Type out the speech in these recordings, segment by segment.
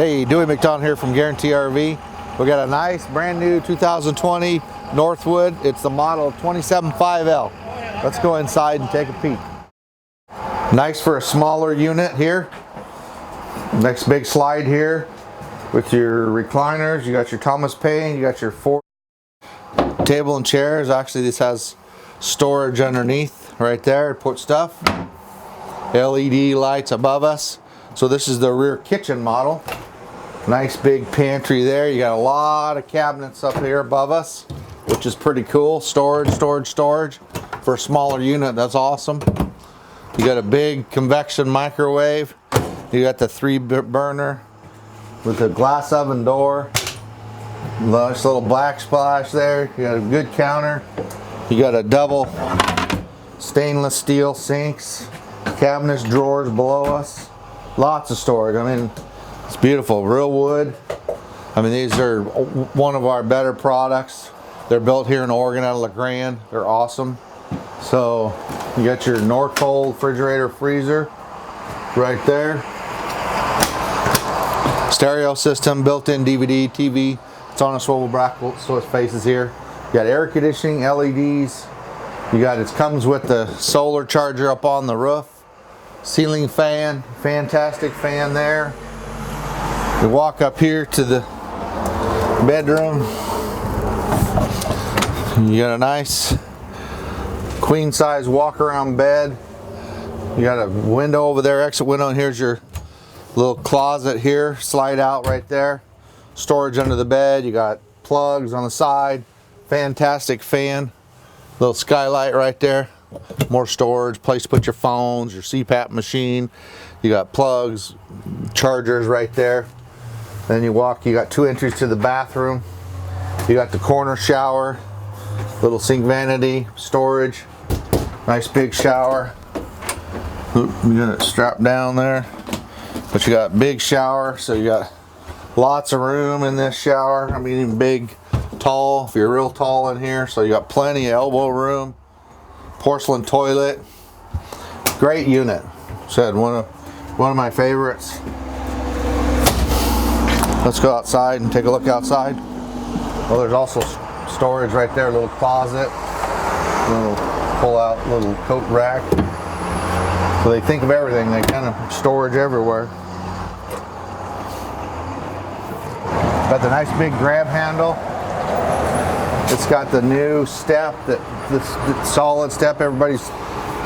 Hey, Dewey McDonald here from Guaranty RV. We got a nice brand new 2020 Northwood. It's the model 275L. Let's go inside and take a peek. Nice for a smaller unit here. Next big slide here with your recliners. You got your Thomas Paine, you got your 4 table and chairs. Actually, this has storage underneath right there to put stuff. LED lights above us. So this is the rear kitchen model. Nice big pantry there. You got a lot of cabinets up here above us, which is pretty cool. Storage for a smaller unit. That's awesome. You got a big convection microwave. You got the 3 burner with a glass oven door. Nice little backsplash there. You got a good counter. You got a double stainless steel sinks, cabinets, drawers below us. Lots of storage. I mean, it's beautiful. Real wood. I mean, these are one of our better products. They're built here in Oregon out of La Grande. They're awesome. So you got your Northwood refrigerator freezer right there. Stereo system, built-in DVD, TV. It's on a swivel bracket, so it faces here. You got air conditioning, LEDs. You got, it comes with the solar charger up on the roof. Ceiling fan, fantastic fan there. You walk up here to the bedroom. You got a nice queen size walk around bed. You got a window over there, exit window, and here's your little closet here, slide out right there. Storage under the bed. You got plugs on the side. Fantastic fan. Little skylight right there. More storage, place to put your phones, your CPAP machine. You got plugs, chargers right there. Then you walk, you got 2 entries to the bathroom. You got the corner shower, little sink vanity, storage, nice big shower. You got it strapped down there, but you got big shower, so you got lots of room in this shower. I mean, big, tall, if you're real tall in here, so you got plenty of elbow room. Porcelain toilet. Great unit. Said one of my favorites. Let's go outside and take a look outside. Well, there's also storage right there, a little closet, little pull out little coat rack. So they think of everything. They kind of storage everywhere. Got the nice big grab handle. It's got the new step, the solid step a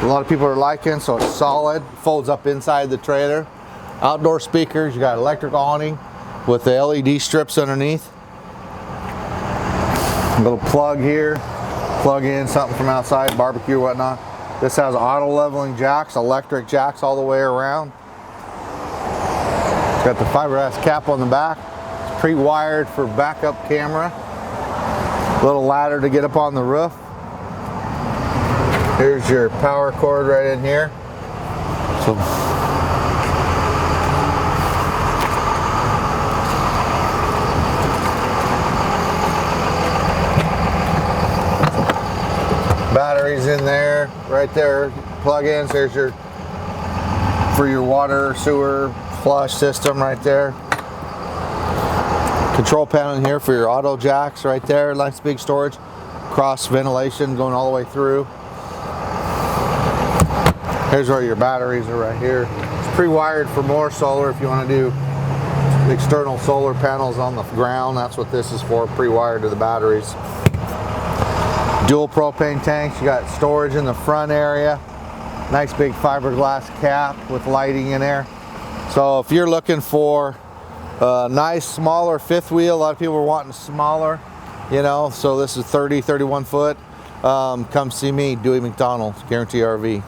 lot of people are liking, so it's solid. Folds up inside the trailer. Outdoor speakers, you got electric awning with the LED strips underneath. A little plug here, plug in something from outside, barbecue, whatnot. This has auto leveling jacks, electric jacks all the way around. It's got the fiberglass cap on the back. It's pre-wired for backup camera. Little ladder to get up on the roof. Here's your power cord right in here. So batteries in there, right there, plug-ins. There's your for your water, sewer, flush system right there. Control panel in here for your auto jacks right there. Nice big storage. Cross ventilation going all the way through. Here's where your batteries are right here. It's pre-wired for more solar if you want to do external solar panels on the ground. That's what this is for, pre-wired to the batteries. Dual propane tanks. You got storage in the front area. Nice big fiberglass cap with lighting in there. So if you're looking for a nice smaller fifth wheel, a lot of people are wanting smaller, you know, so this is 31 foot. Come see me, Dewey McDonald, Guaranty RV.